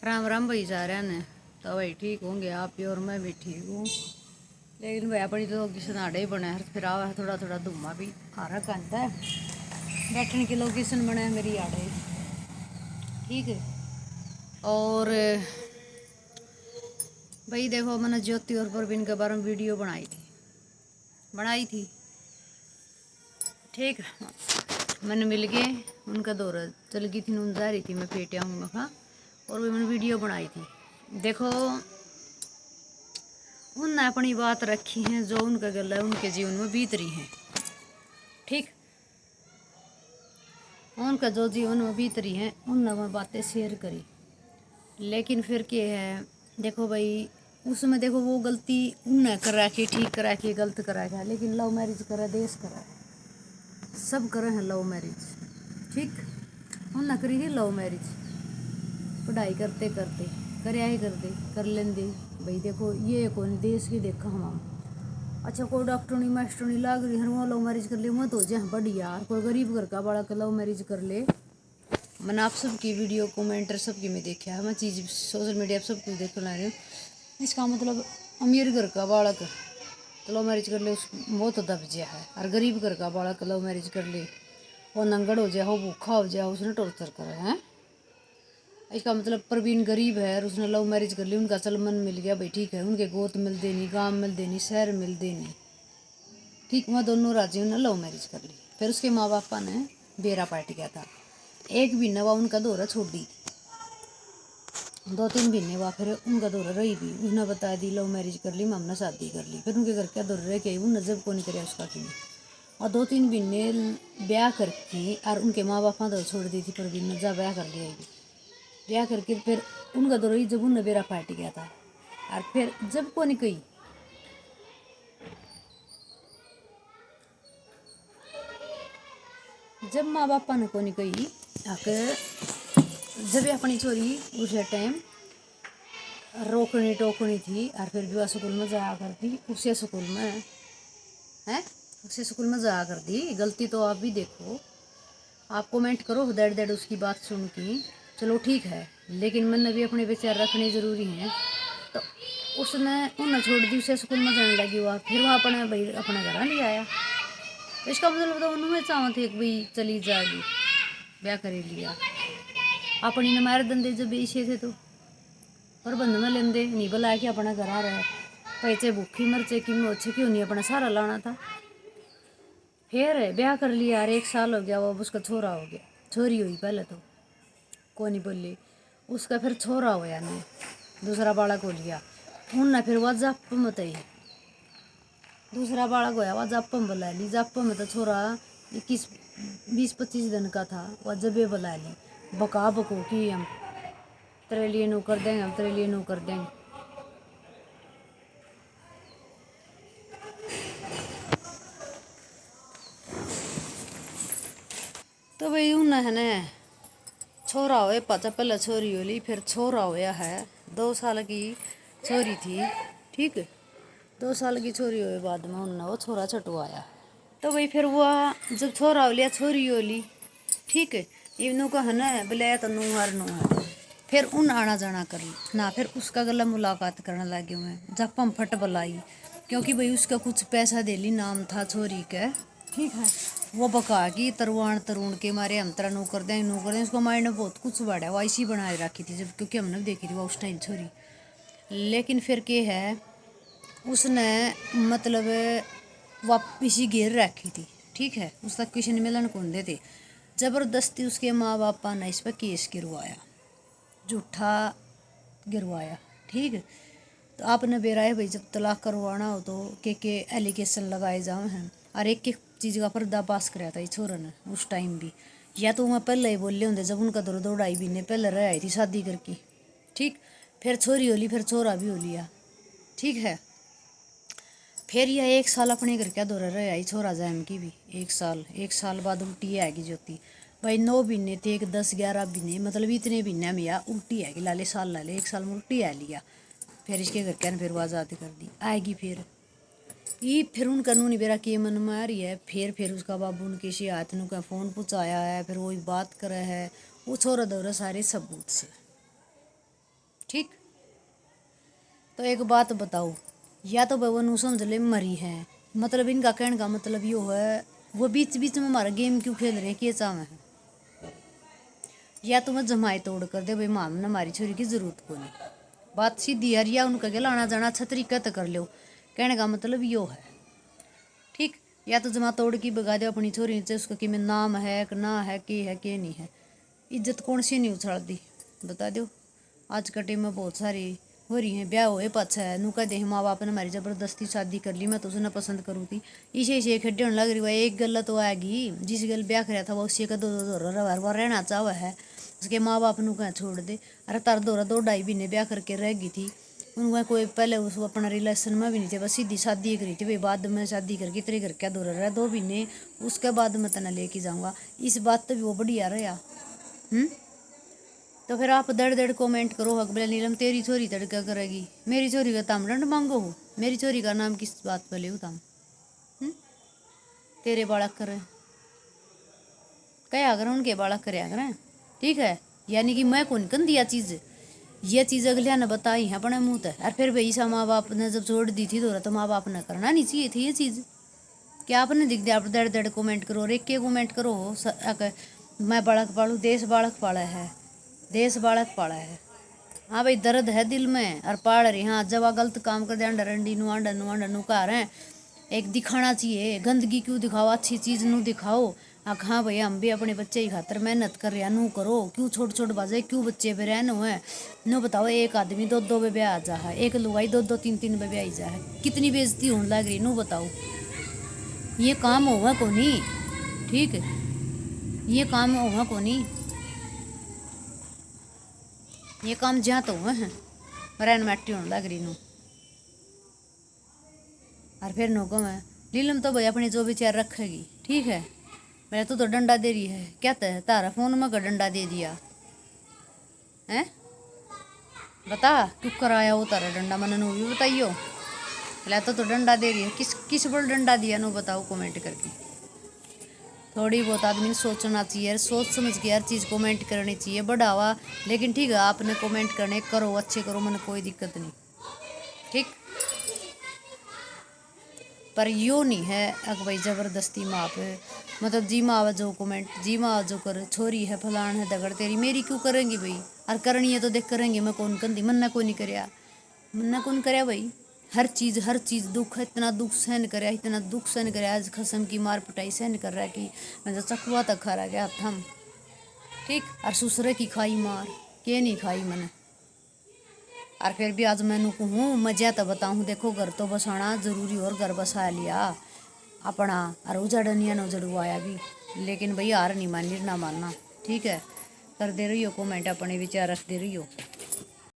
राम राम भाई सारे ने। तो भाई ठीक होंगे आप भी और मैं भी ठीक हूँ। लेकिन भाई अपनी तो लोकेशन आड़े ही बने है, फिर आवा है थोड़ा थोड़ा धुआं भी आ रहा कहता है। बैठने की लोकेशन बने है मेरी आड़े, ठीक है। और भाई देखो मैंने ज्योति और परवीन के बारे में वीडियो बनाई थी ठीक है। मैंने मिल गए, उनका दौरा चल गई थी, उन जा रही थी मैं पेटिया हूँ मैं और भी मैंने वीडियो बनाई थी। देखो उनने अपनी बात रखी है, जो उनका गल है उनके जीवन में बीत रही है, ठीक। उनका जो जीवन में बीत रही है उनने वो बातें शेयर करी। लेकिन फिर क्या है, देखो भाई उसमें देखो वो गलती उनने कर रखी, ठीक कर रखी, गलत कर रखा है। लेकिन लव मैरिज करे, देश करे, सब करे हैं लव मैरिज, ठीक। उनने करी थी लव मैरिज, पढ़ाई करते करते करया ही करते कर लेंदे। भाई देखो ये कौन देश की देखा हम। अच्छा कोई डॉक्टरनी मास्टरनी लाग रही है वो लव मैरिज कर ले, मत हो जाए बढ़िया। और कोई गरीब घर का बड़ा लव मैरिज कर ले। मैंने आप सबकी वीडियो कमेंटर सबकी में देखा है, मैं चीज़ सोशल मीडिया पर सब कुछ देख ला रही हूँ। इसका मतलब अमीर घर का बालक तो लव मैरिज कर ले उस वो तो दब जाए है, और गरीब घर का बालक लव मैरिज कर ले वो नंगड़ हो जाए, वो भूखा हो जाए, उसने टॉर्चर करे हैं। इसका मतलब प्रवीण गरीब है और उसने लव मैरिज कर ली, उनका चल मन मिल गया भाई ठीक है, उनके गोत मिलते नहीं, गांव मिलते नहीं, शहर मिलते नहीं, ठीक। वहाँ दोनों राज्यों ने लव मैरिज कर ली। फिर उसके माँ बापा ने बेरा पार्टी किया था, एक महीना वह उनका दौरा छोड़ दी, 2-3 महीने बाद फिर उनका दौरा रही भी। उसने बता दी लव मैरिज कर ली, हमने शादी कर ली। फिर उनके घर क्या दौरा रह के आई, वो नजब को नहीं करे उसका कि और 2-3 महीने ब्याह करके और उनके माँ बाप दौर छोड़ दी थी। प्रवीण ने जा ब्याह कर लिया, ब्याह करके फिर उनका दौरा ही जब उनने बेरा पार्टी किया था। और फिर जब को नहीं कही, जब माँ बापा ने को नहीं कही आकर, जब अपनी छोरी उस टाइम रोकनी टोकनी थी और फिर भी वह स्कूल में जाया करती, उसी स्कूल में है, उसी स्कूल में जाया करती। गलती तो आप भी देखो, आप कमेंट करो डेढ़ डेढ़ उसकी बात सुन के, चलो ठीक है। लेकिन मैंने भी अपने विचार रखने ज़रूरी हैं। तो उसने उन्हें छोड़ दी, उसे स्कूल में जाने लगी वह, फिर वह अपने भाई अपने घर ले आया। तो इसका मतलब तो उन्होंने चाहते थे कि भाई चली जाएगी, ब्याह कर लिया अपनी ने मारे धंधे जब बेचे थे तो प्रबंध में लेंदे नहीं, बुलाया कि अपना घर आ रहा है पैसे भूखी मरचे कि मोचे क्यों नहीं अपना सारा लाना था। फिर ब्याह कर लिया यार, 1 साल हो गया, वो उसका छोरा हो गया, छोरी हुई पहले तो को नहीं बोली, उसका फिर छोरा होया नहीं, दूसरा बालक हो लिया। उनने फिर वह जप मत ही दूसरा बालक होया, वह जप में बुला ली। जप में तो छोरा 21-25 दिन का था, वह जबे बुला ली, बका बको कि हम तेरे लिए नू कर देंगे, हम तेरे लिए नू कर देंगे। तो भाई उन है ना छोरा होए पाचा, पहले छोरी होली फिर छोरा होया है। 2 साल की छोरी थी, ठीक है। 2 साल की छोरी हुए बाद में उनने वो छोरा छटवाया। तो भाई फिर वो जब छोरा हो लिया छोरी होली, ठीक है। इनू का है ना बुलाया तो नू हर नू है। फिर उन आना जाना कर ना, फिर उसका गला मुलाकात करने लगे हुए, जपम फट बुलाई, क्योंकि भाई उसका कुछ पैसा दे ली, नाम था छोरी का, ठीक है। वो बका की तरुण तरुण के मारे हम तरह नू कर दें, नू कर दें। उसको माइंड में बहुत कुछ बढ़ा, वो ऐसी बनाए रखी थी जब, क्योंकि हमने देखी थी वो उस टाइम छोरी। लेकिन फिर क्या है, उसने मतलब वापिस ही घेर रखी थी, ठीक है। उस तक किसी ने मिलन कौन दे थे। ज़बरदस्ती उसके माँ बापा ने इस पर केस गिरवाया, झूठा गिरवाया, ठीक है। तो आपने बेरा है भाई जब तलाक करवाना हो तो के एलिगेशन लगाए जाओ हैं, और एक चीज़ का पर्दाफाश कराया था ये छोरा ने उस टाइम भी। या तो वहाँ पहले ही बोले होंगे जब उनका दो 2-2.5 महीने पहले रह आई थी शादी करके, ठीक। फिर छोरी होली, फिर छोरा भी हो लिया, ठीक है। फिर यह 1 साल अपने घर क्या दौरा रहे आई छोरा जैम की भी 1 साल बाद उल्टी आएगी ज्योति। भाई 9 महीने थे, एक 10-11 महीने, मतलब इतने महीने में या उल्टी आएगी, लाले साल लाले 1 साल में उल्टी आ लिया। फिर इसके घर क्या फिर वो आज़ादी कर दी, आएगी फिर ये फिर उन कानूनी बेरा के मन में आ रही है। फिर उसका बाबू उनके से हाथ नु का फोन पहुँचाया है, फिर वही बात करे है, वो छोरा दौरा सारे सबूत से, ठीक। तो एक बात बताओ, या तो बवन समझ ले मरी है, मतलब इनका कहने का मतलब यो है वो बीच बीच में हमारा गेम क्यों खेल रहे हैं, क्या चाह है। या तुम्हें जमाई तोड़ कर दे भाई, माम ने हमारी छोरी की जरूरत को नहीं, बात सीधी है। या उनका के लाना जाना अच्छा तरीका तो कर लो, कहने का मतलब यो है, ठीक। या तो जमा तोड़ की बगा दो अपनी छोरी नीचे, उसका कि में नाम है कि ना है कि है कि नहीं है, इज्जत कौन सी नहीं उछाल दी बता दो। आज का टाइम में बहुत सारी हो रही हैं, ब्याह हुए पाछा है नू कह दे माँ बाप ने हमारी जबरदस्ती शादी कर ली, मैं तो उसने पसंद करूँ थी, इसे इसे खेडे होने लग रही है। एक गल तो आएगी, जिस गल ब्याह कराया था वो उसी का दो दो दो रहना चाहवा है, उसके माँ बाप नू कह छोड़ दे। अरे तार दो 2.5 महीने ब्याह करके रह गई थी, उनका कोई पहले उस अपना रिलेशन में भी नहीं थे, बस सीधी शादी करी थी भाई, बाद में शादी करके तेरे घर क्या दूर रहा 2 महीने, उसके बाद मैं तना लेके जाऊँगा, इस बात तो भी वो बढ़िया रहा। तो फिर आप दड़ दड़ कमेंट करो हक बोले नीलम तेरी छोरी तड़का करेगी, मेरी छोरी का ताम दंड मांगो हो, मेरी छोरी का नाम किस बात पर ले ताम तेरे बालक करे क्या करें, उनके बालक करे करें, ठीक है। यानी कि मैं कौन कन दिया चीज़, ये चीज़ अगले ने बताई है अपने मुँह तक, और फिर भाई सा माँ बाप ने जब छोड़ दी थी तो माँ बाप ने करना नहीं चाहिए थी ये चीज़, क्या आपने दिख दिया। आप दड़ दड़ कमेंट करो और एक के कमेंट करो मैं बालक पालू, देश बालक पाला है, देश बालक पाला है। हाँ भाई दर्द है दिल में और पाड़ रही, हाँ जब आ गलत काम कर दे अंडा रंडी नु अंडा नु कह रहे हैं, एक दिखाना चाहिए, गंदगी क्यों दिखाओ, अच्छी चीज़ नू दिखाओ। हाँ भैया हम भी अपने बच्चे की खातर मेहनत कर रहे हैं, नू करो, क्यों छोट छोट बाजे क्यों बच्चे पे रहने हुए नो बताओ। एक आदमी 2 पे ब्याह आ जा है, एक लुगाई 2 3 पे ब्याह जा है, कितनी बेइज्जती होने लग रही नू बताओ। ये काम होगा को नहीं, ठीक है, ये काम होगा को नहीं, ये काम जहाँ तो हुआ है रैन मैटी होने लग रही नू। और फिर नो को मैं लीलम तो भाई अपनी जो विचार रखेगी, ठीक है। मेरा तो डंडा दे रही है, क्या है तारा फोन में का डंडा दे दिया है, बता क्यों कराया वो तारा डंडा, मैंने नो भी बताइयो। पहले तो डंडा दे रही है, किस किस बोल डंडा दिया नो बताओ कमेंट करके। थोड़ी बहुत आदमी ने सोचना चाहिए, सोच समझ के हर चीज़ कमेंट करनी चाहिए, बढ़ावा। लेकिन ठीक है आपने कमेंट करने करो, अच्छे करो, मैंने कोई दिक्कत नहीं, ठीक। पर यो नहीं है अग भाई ज़बरदस्ती माँ पे, मतलब जी माँ जो कमेंट जी माँ जो कर छोरी है फलान है दगड़ तेरी मेरी क्यों करेंगी भाई, और करनी है तो देख करेंगे, मैं कौन कंदी मन्ना को नहीं करया, मन्ना कौन करया भाई। हर चीज़ दुख है, इतना दुख सहन कराया, इतना दुख सहन कराया, आज खसम की मार पिटाई सहन कर रहा है कि मैं चकवा तक खा रहा गया थम, ठीक। और ससुरे की खाई मार के नहीं खाई मैंने। और फिर भी आज मैंने कहूँ मजा तो बताऊँ, देखो घर तो बसाना जरूरी और घर बसा लिया अपना, और उजड़निया न उजड़वाया भी, लेकिन भाई हार नहीं माननी ना मानना, ठीक है। कर दे रही हो कमेंट, अपने विचार रख दे रही हो।